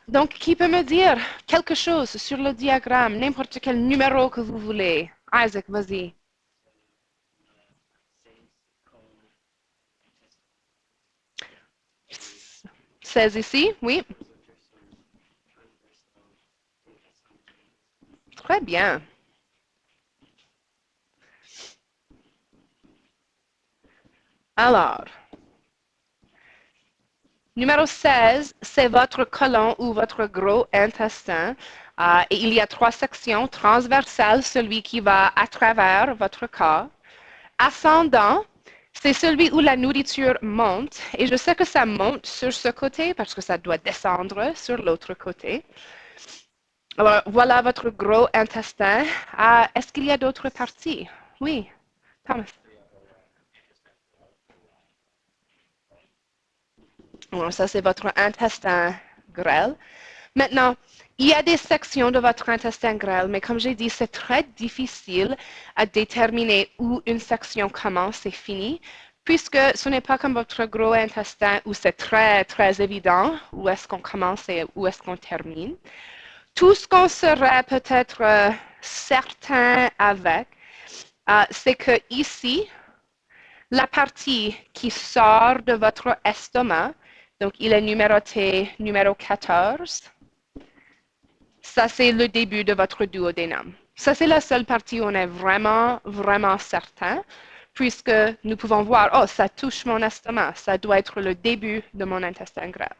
Donc, qui peut me dire quelque chose sur le diagramme, n'importe quel numéro que vous voulez? Isaac, vas-y. 16 ici, oui. Très bien. Alors, numéro 16, c'est votre côlon ou votre gros intestin. Et il y a trois sections. Transversale, celui qui va à travers votre corps. Ascendant, c'est celui où la nourriture monte. Et je sais que ça monte sur ce côté parce que ça doit descendre sur l'autre côté. Alors, voilà votre gros intestin. Est-ce qu'il y a d'autres parties? Oui, Thomas. Alors, ça, c'est votre intestin grêle. Maintenant, il y a des sections de votre intestin grêle, mais comme j'ai dit, c'est très difficile à déterminer où une section commence et finit, puisque ce n'est pas comme votre gros intestin où c'est très, très évident où est-ce qu'on commence et où est-ce qu'on termine. Tout ce qu'on serait peut-être certain avec, c'est que ici, la partie qui sort de votre estomac, donc il est numéroté numéro 14, ça c'est le début de votre duodénum. Ça c'est la seule partie où on est vraiment, vraiment certain, puisque nous pouvons voir, oh, ça touche mon estomac, ça doit être le début de mon intestin grêle.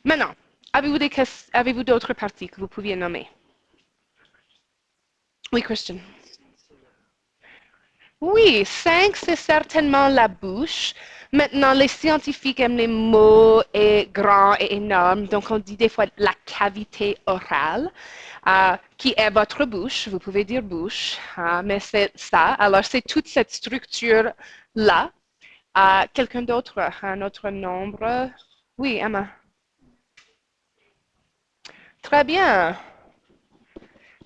Maintenant, avez-vous d'autres parties que vous pouviez nommer? Oui, Christian. Oui, 5, c'est certainement la bouche. Maintenant, les scientifiques aiment les mots et grands et énormes, donc on dit des fois la cavité orale, qui est votre bouche. Vous pouvez dire bouche, mais c'est ça. Alors, c'est toute cette structure-là. Quelqu'un d'autre, un autre nombre? Oui, Emma. Très bien.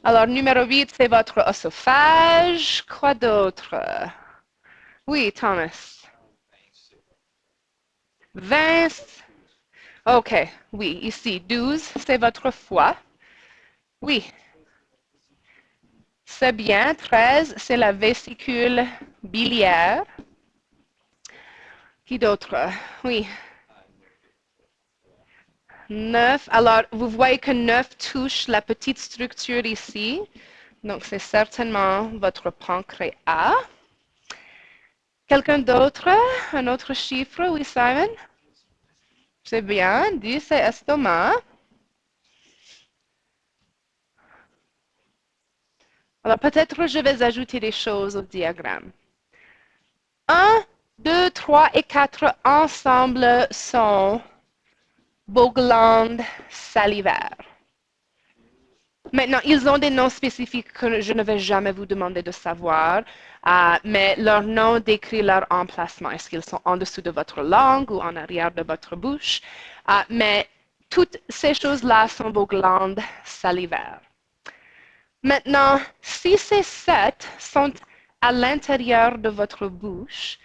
Alors, numéro 8, c'est votre oesophage. Quoi d'autre? Oui, Thomas. 20. OK, oui, ici, 12, c'est votre foie. Oui, c'est bien. 13, c'est la vésicule biliaire. Qui d'autre? Oui. 9. Alors, vous voyez que 9 touche la petite structure ici. Donc, c'est certainement votre pancréas. Quelqu'un d'autre? Un autre chiffre? Oui, Simon? C'est bien. 10, c'est estomac. Alors, peut-être je vais ajouter des choses au diagramme. 1, 2, 3 et 4 ensemble sont vos glandes salivaires. Maintenant, ils ont des noms spécifiques que je ne vais jamais vous demander de savoir, mais leur nom décrit leur emplacement. Est-ce qu'ils sont en dessous de votre langue ou en arrière de votre bouche? Mais toutes ces choses-là sont vos glandes salivaires. Maintenant, si ces 7 sont à l'intérieur de votre bouche,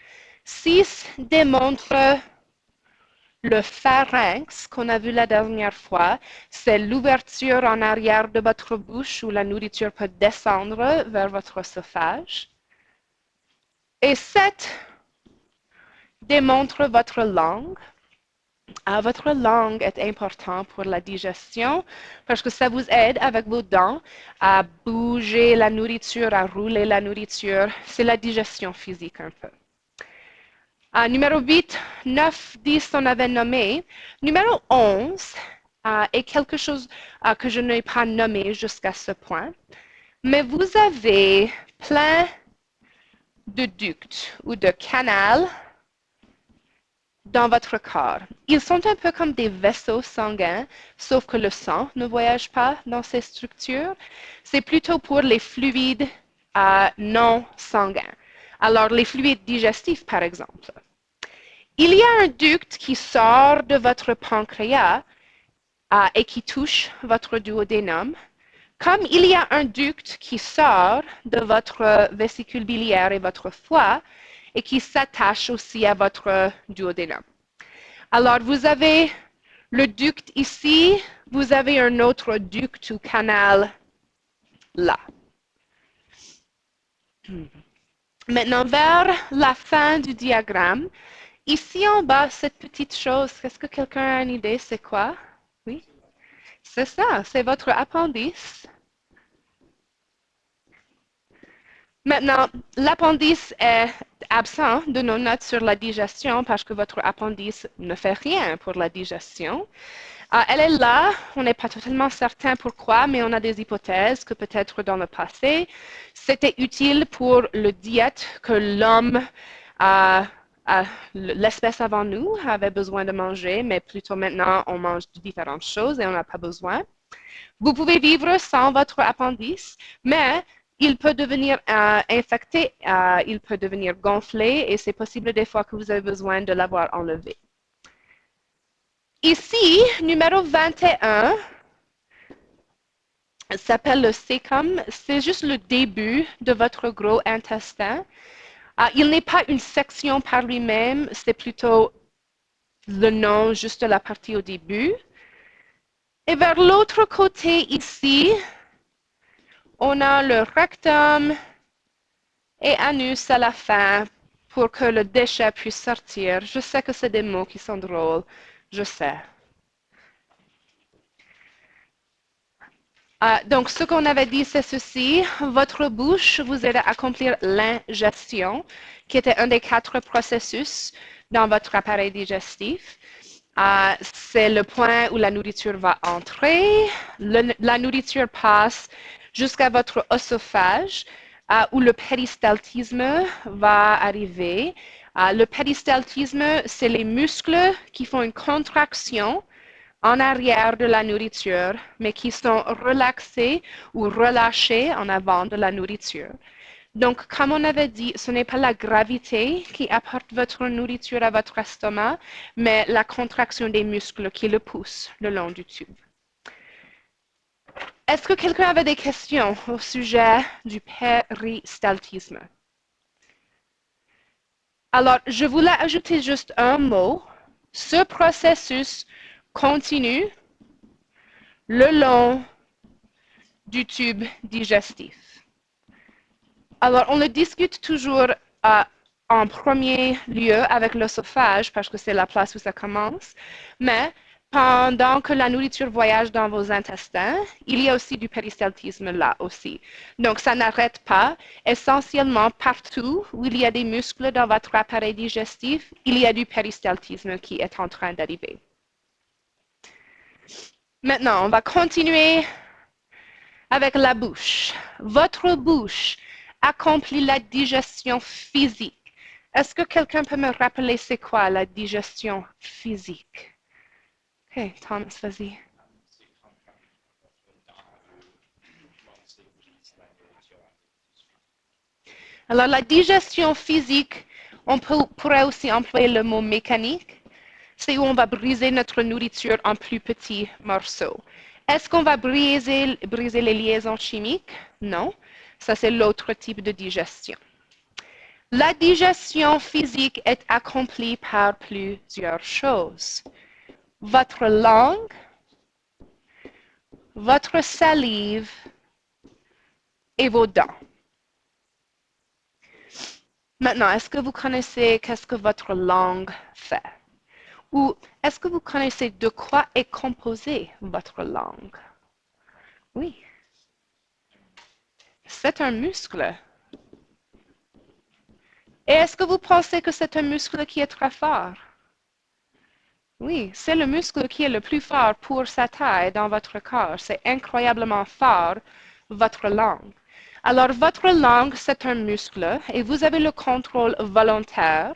6 démontrent le pharynx qu'on a vu la dernière fois. C'est l'ouverture en arrière de votre bouche où la nourriture peut descendre vers votre oesophage. Et 7 démontre votre langue. Votre langue est importante pour la digestion parce que ça vous aide avec vos dents à bouger la nourriture, à rouler la nourriture. C'est la digestion physique un peu. Numéro 8, 9, 10, on avait nommé. Numéro 11 est quelque chose que je n'ai pas nommé jusqu'à ce point. Mais vous avez plein de ducts ou de canaux dans votre corps. Ils sont un peu comme des vaisseaux sanguins, sauf que le sang ne voyage pas dans ces structures. C'est plutôt pour les fluides non sanguins. Alors, les fluides digestifs, par exemple. Il y a un duct qui sort de votre pancréas et qui touche votre duodénum, comme il y a un duct qui sort de votre vésicule biliaire et votre foie et qui s'attache aussi à votre duodénum. Alors, vous avez Le duct ici, vous avez un autre duct ou canal là. Maintenant, vers la fin du diagramme, ici en bas, cette petite chose, est-ce que quelqu'un a une idée, c'est quoi? Oui, c'est ça, c'est votre appendice. Maintenant, l'appendice est absent de nos notes sur la digestion parce que votre appendice ne fait rien pour la digestion. Elle est là, on n'est pas totalement certain pourquoi, mais on a des hypothèses que peut-être dans le passé, c'était utile pour le diète que l'homme, l'espèce avant nous, avait besoin de manger, mais plutôt maintenant, on mange différentes choses et on n'a pas besoin. Vous pouvez vivre sans votre appendice, mais il peut devenir infecté, il peut devenir gonflé et c'est possible des fois que vous avez besoin de l'avoir enlevé. Ici, numéro 21 s'appelle le cæcum. C'est juste le début de votre gros intestin. Il n'est pas une section par lui-même, c'est plutôt le nom, juste la partie au début. Et vers l'autre côté ici, on a le rectum et anus à la fin pour que le déchet puisse sortir. Je sais que c'est des mots qui sont drôles, je sais. Donc, ce qu'on avait dit, c'est ceci. Votre bouche vous aide à accomplir l'ingestion, qui était un des 4 processus dans votre appareil digestif. C'est le point où la nourriture va entrer. La nourriture passe jusqu'à votre œsophage, où le péristaltisme va arriver. Le péristaltisme, c'est les muscles qui font une contraction en arrière de la nourriture, mais qui sont relaxés ou relâchés en avant de la nourriture. Donc, comme on avait dit, ce n'est pas la gravité qui apporte votre nourriture à votre estomac, mais la contraction des muscles qui le poussent le long du tube. Est-ce que quelqu'un avait des questions au sujet du péristaltisme? Alors, je voulais ajouter juste un mot. Ce processus continue le long du tube digestif. Alors, on le discute toujours en premier lieu avec l'œsophage parce que c'est la place où ça commence, mais pendant que la nourriture voyage dans vos intestins, il y a aussi du péristaltisme là aussi. Donc, ça n'arrête pas. Essentiellement, partout où il y a des muscles dans votre appareil digestif, il y a du péristaltisme qui est en train d'arriver. Maintenant, on va continuer avec la bouche. Votre bouche accomplit la digestion physique. Est-ce que quelqu'un peut me rappeler c'est quoi la digestion physique? Ok, Thomas, vas-y. Alors, la digestion physique, on pourrait aussi employer le mot mécanique. C'est où on va briser notre nourriture en plus petits morceaux. Est-ce qu'on va briser les liaisons chimiques? Non. Ça, c'est l'autre type de digestion. La digestion physique est accomplie par plusieurs choses. Votre langue, votre salive et vos dents. Maintenant, est-ce que vous connaissez qu'est-ce que votre langue fait? Ou est-ce que vous connaissez de quoi est composée votre langue? Oui. C'est un muscle. Et est-ce que vous pensez que c'est un muscle qui est très fort? Oui, c'est le muscle qui est le plus fort pour sa taille dans votre corps. C'est incroyablement fort, votre langue. Alors, votre langue, c'est un muscle et vous avez le contrôle volontaire.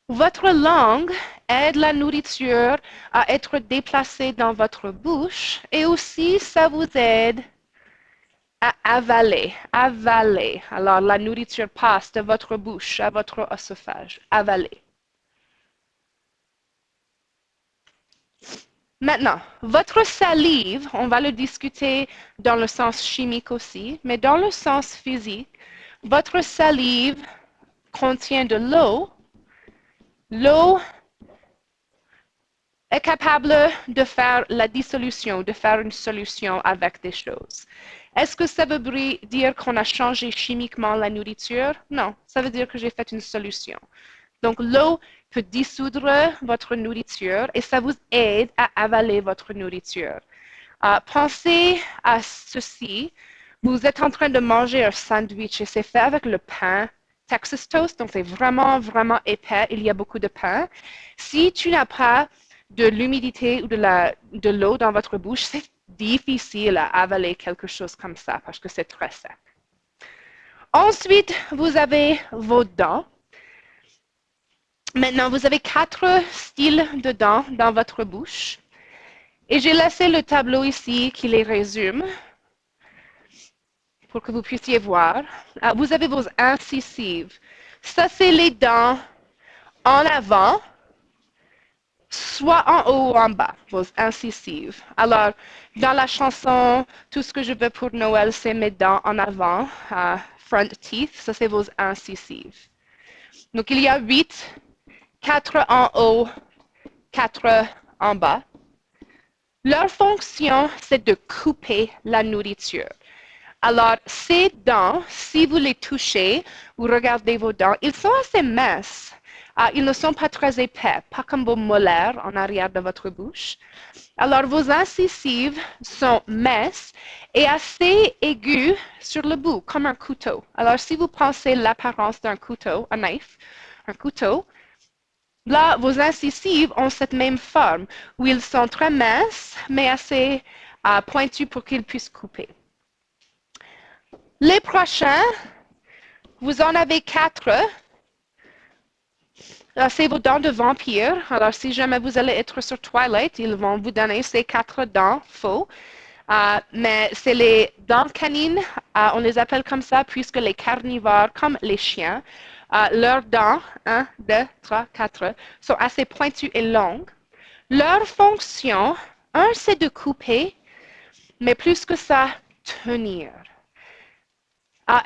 Votre langue aide la nourriture à être déplacée dans votre bouche et aussi ça vous aide à avaler, avaler. Alors la nourriture passe de votre bouche à votre œsophage, avaler. Maintenant, votre salive, on va le discuter dans le sens chimique aussi, mais dans le sens physique, votre salive contient de l'eau L'eau est capable de faire la dissolution, de faire une solution avec des choses. Est-ce que ça veut dire qu'on a changé chimiquement la nourriture? Non, ça veut dire que j'ai fait une solution. Donc, l'eau peut dissoudre votre nourriture et ça vous aide à avaler votre nourriture. Pensez à ceci. Vous êtes en train de manger un sandwich et c'est fait avec le pain Texas Toast, donc c'est vraiment, vraiment épais. Il y a beaucoup de pain. Si tu n'as pas de l'humidité ou de l'eau dans votre bouche, c'est difficile à avaler quelque chose comme ça parce que c'est très sec. Ensuite, vous avez vos dents. Maintenant, vous avez 4 styles de dents dans votre bouche. Et j'ai laissé le tableau ici qui les résume pour que vous puissiez voir. Vous avez vos incisives. Ça, c'est les dents en avant, soit en haut ou en bas, vos incisives. Alors, dans la chanson, tout ce que je veux pour Noël, c'est mes dents en avant, front teeth, ça c'est vos incisives. Donc, il y a 8, 4 en haut, 4 en bas. Leur fonction, c'est de couper la nourriture. Alors, ces dents, si vous les touchez, vous regardez vos dents, ils sont assez minces. Ils ne sont pas très épais, pas comme vos molaires en arrière de votre bouche. Alors, vos incisives sont minces et assez aiguës sur le bout, comme un couteau. Alors, si vous pensez l'apparence d'un couteau, un knife, un couteau, là, vos incisives ont cette même forme, où ils sont très minces, mais assez pointus pour qu'ils puissent couper. Les prochains, vous en avez 4. C'est vos dents de vampire. Alors, si jamais vous allez être sur Twilight, ils vont vous donner ces 4 dents faux. Mais c'est les dents canines, on les appelle comme ça, puisque les carnivores, comme les chiens, leurs dents, 1, 2, 3, 4, sont assez pointues et longues. Leur fonction, c'est de couper, mais plus que ça, tenir.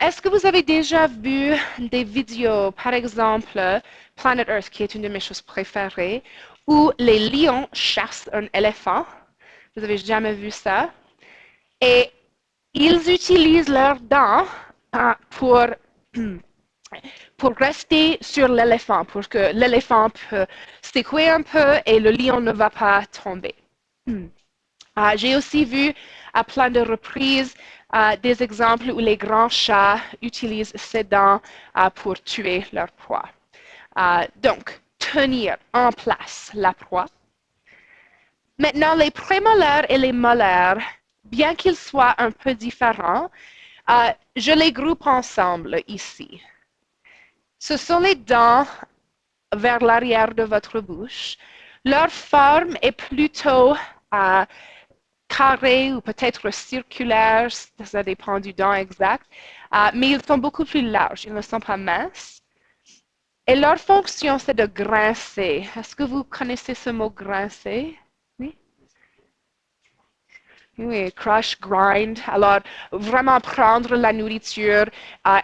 Est-ce que vous avez déjà vu des vidéos, par exemple, Planet Earth, qui est une de mes choses préférées, où les lions chassent un éléphant? Vous avez jamais vu ça? Et ils utilisent leurs dents pour, pour rester sur l'éléphant, pour que l'éléphant peut secouer un peu et le lion ne va pas tomber. J'ai aussi vu à plein de reprises des exemples où les grands chats utilisent ces dents pour tuer leur proie. Donc, tenir en place la proie. Maintenant, les prémolaires et les molaires, bien qu'ils soient un peu différents, je les groupe ensemble ici. Ce sont les dents vers l'arrière de votre bouche. Leur forme est plutôt carré ou peut-être circulaire, ça dépend du dent exact, mais ils sont beaucoup plus larges, ils ne sont pas minces. Et leur fonction, c'est de grincer. Est-ce que vous connaissez ce mot grincer? Oui? Oui, crush, grind. Alors, vraiment prendre la nourriture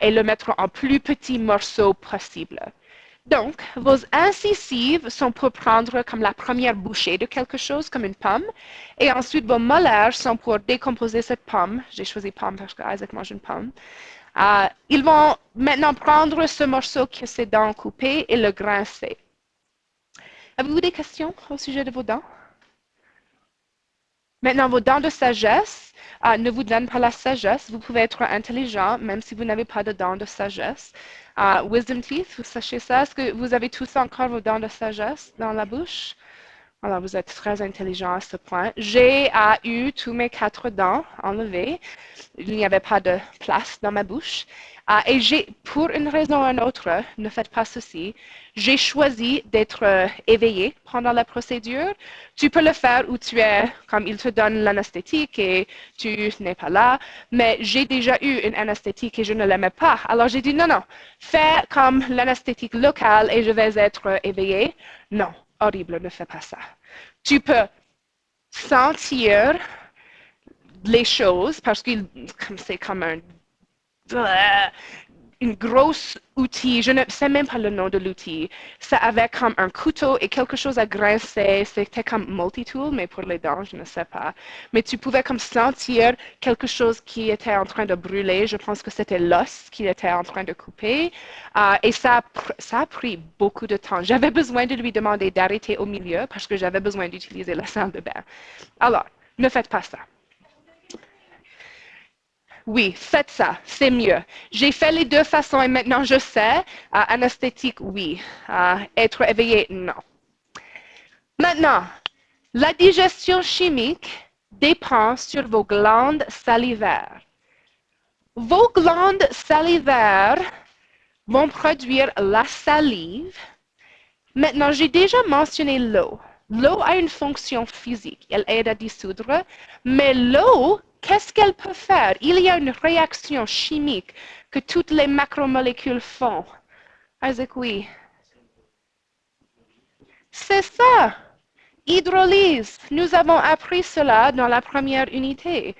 et le mettre en plus petits morceaux possible. Donc, vos incisives sont pour prendre comme la première bouchée de quelque chose, comme une pomme. Et ensuite, vos molaires sont pour décomposer cette pomme. J'ai choisi pomme parce que Isaac mange une pomme. Ils vont maintenant prendre ce morceau que ces dents coupées et le grincer. Avez-vous des questions au sujet de vos dents? Maintenant, vos dents de sagesse ne vous donnent pas la sagesse. Vous pouvez être intelligent même si vous n'avez pas de dents de sagesse. Wisdom teeth, vous sachez ça? Est-ce que vous avez tous encore vos dents de sagesse dans la bouche? Alors, vous êtes très intelligent à ce point. J'ai eu tous mes 4 dents enlevées. Il n'y avait pas de place dans ma bouche. Et pour une raison ou une autre, ne faites pas ceci, j'ai choisi d'être éveillée pendant la procédure. Tu peux le faire où tu es, comme il te donne l'anesthétique et tu n'es pas là, mais j'ai déjà eu une anesthétique et je ne l'aimais pas. Alors j'ai dit non, non, fais comme l'anesthétique locale et je vais être éveillée. Non, horrible, ne fais pas ça. Tu peux sentir les choses parce que c'est comme un une grosse outil, je ne sais même pas le nom de l'outil. Ça avait comme un couteau et quelque chose à grincer. C'était comme multi-tool, mais pour les dents, je ne sais pas. Mais tu pouvais comme sentir quelque chose qui était en train de brûler. Je pense que c'était l'os qui était en train de couper. Et ça a pris beaucoup de temps. J'avais besoin de lui demander d'arrêter au milieu parce que j'avais besoin d'utiliser la salle de bain. Alors, ne faites pas ça. Oui, faites ça, c'est mieux. J'ai fait les deux façons et maintenant je sais. Anesthétique, oui. Être éveillé, non. Maintenant, la digestion chimique dépend sur vos glandes salivaires. Vos glandes salivaires vont produire la salive. Maintenant, j'ai déjà mentionné l'eau. L'eau a une fonction physique, elle aide à dissoudre, mais l'eau, qu'est-ce qu'elle peut faire? Il y a une réaction chimique que toutes les macromolécules font. Isaac, oui. C'est ça. Hydrolyse. Nous avons appris cela dans la première unité.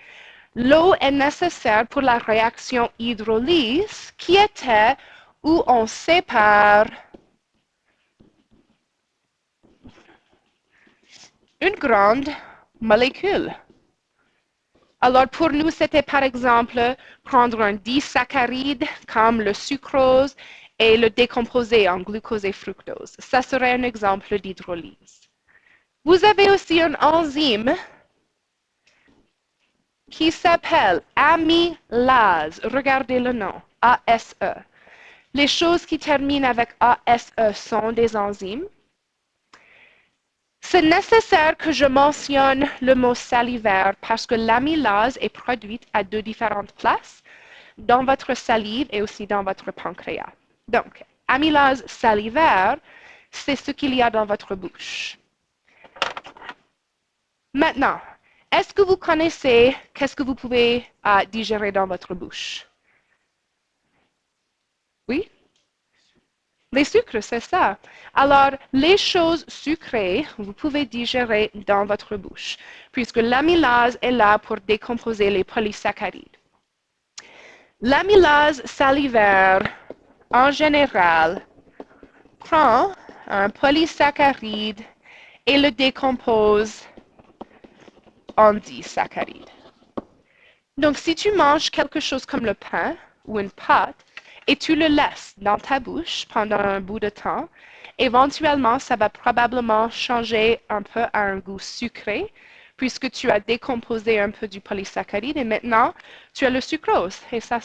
L'eau est nécessaire pour la réaction hydrolyse qui était où on sépare une grande molécule. Alors pour nous, c'était par exemple prendre un disaccharide comme le sucrose et le décomposer en glucose et fructose. Ça serait un exemple d'hydrolyse. Vous avez aussi une enzyme qui s'appelle amylase. Regardez le nom, ASE. Les choses qui terminent avec ASE sont des enzymes. C'est nécessaire que je mentionne le mot salivaire parce que l'amylase est produite à deux différentes places, dans votre salive et aussi dans votre pancréas. Donc, amylase salivaire, c'est ce qu'il y a dans votre bouche. Maintenant, est-ce que vous connaissez qu'est-ce que vous pouvez digérer dans votre bouche? Oui? Les sucres, c'est ça. Alors, les choses sucrées, vous pouvez digérer dans votre bouche, puisque l'amylase est là pour décomposer les polysaccharides. L'amylase salivaire, en général, prend un polysaccharide et le décompose en disaccharides. Donc, si tu manges quelque chose comme le pain ou une pâte, et tu le laisses dans ta bouche pendant un bout de temps, éventuellement, ça va probablement changer un peu à un goût sucré, puisque tu as décomposé un peu du polysaccharide et maintenant, tu as le sucrose. Et ça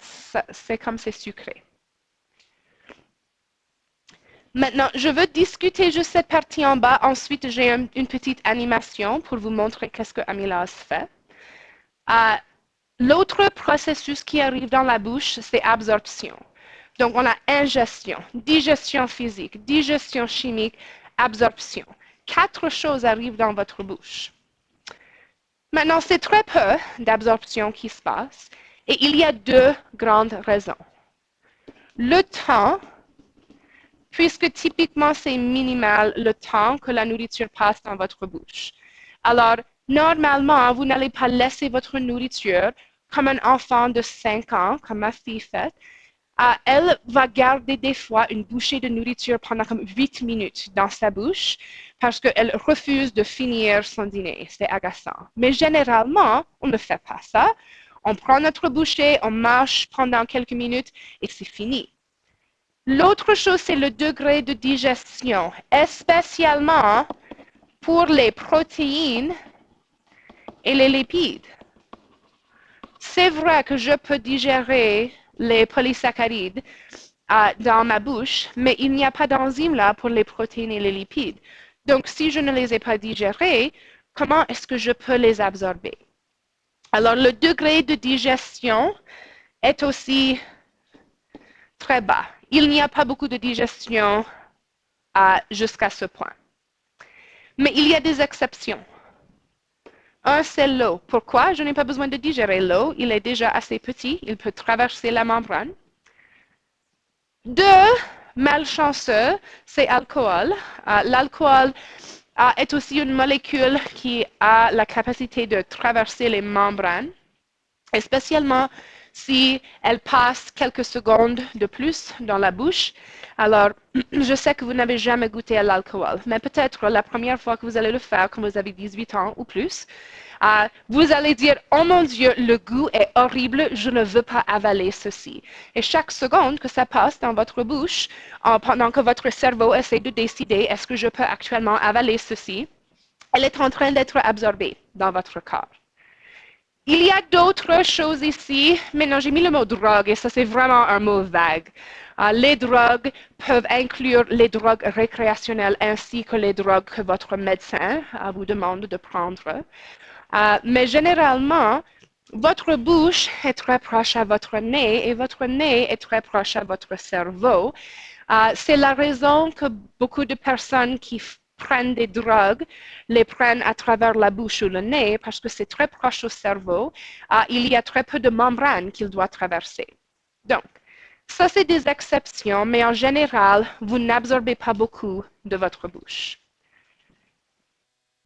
c'est comme c'est sucré. Maintenant, je veux discuter juste cette partie en bas. Ensuite, j'ai une petite animation pour vous montrer qu'est-ce que amylase fait. L'autre processus qui arrive dans la bouche, c'est absorption. Donc, on a ingestion, digestion physique, digestion chimique, absorption. 4 choses arrivent dans votre bouche. Maintenant, c'est très peu d'absorption qui se passe et il y a 2 grandes raisons. Le temps, puisque typiquement c'est minimal le temps que la nourriture passe dans votre bouche. Alors, normalement, vous n'allez pas laisser votre nourriture comme un enfant de 5 ans, comme ma fille fait. Elle va garder des fois une bouchée de nourriture pendant comme 8 minutes dans sa bouche parce qu'elle refuse de finir son dîner. C'est agaçant. Mais généralement, on ne fait pas ça. On prend notre bouchée, on marche pendant quelques minutes et c'est fini. L'autre chose, c'est le degré de digestion, spécialement pour les protéines et les lipides. C'est vrai que je peux digérer les polysaccharides dans ma bouche, mais il n'y a pas d'enzyme là pour les protéines et les lipides. Donc, si je ne les ai pas digérés, comment est-ce que je peux les absorber? Alors, le degré de digestion est aussi très bas. Il n'y a pas beaucoup de digestion jusqu'à ce point. Mais il y a des exceptions. Un, c'est l'eau. Pourquoi? Je n'ai pas besoin de digérer l'eau. Il est déjà assez petit. Il peut traverser la membrane. 2, malchanceux, c'est l'alcool. L'alcool est aussi une molécule qui a la capacité de traverser les membranes, et spécialement si elle passe quelques secondes de plus dans la bouche. Alors, je sais que vous n'avez jamais goûté à l'alcool, mais peut-être la première fois que vous allez le faire quand vous avez 18 ans ou plus, vous allez dire, oh mon Dieu, le goût est horrible, je ne veux pas avaler ceci. Et chaque seconde que ça passe dans votre bouche, pendant que votre cerveau essaie de décider, est-ce que je peux actuellement avaler ceci, elle est en train d'être absorbée dans votre corps. Il y a d'autres choses ici. Maintenant, j'ai mis le mot drogue et ça, c'est vraiment un mot vague. Les drogues peuvent inclure les drogues récréationnelles ainsi que les drogues que votre médecin vous demande de prendre. Mais généralement, votre bouche est très proche à votre nez et votre nez est très proche à votre cerveau. C'est la raison que beaucoup de personnes qui prennent des drogues les prennent à travers la bouche ou le nez parce que c'est très proche au cerveau. Il y a très peu de membranes qu'il doit traverser. Donc, ça, c'est des exceptions, mais en général, vous n'absorbez pas beaucoup de votre bouche.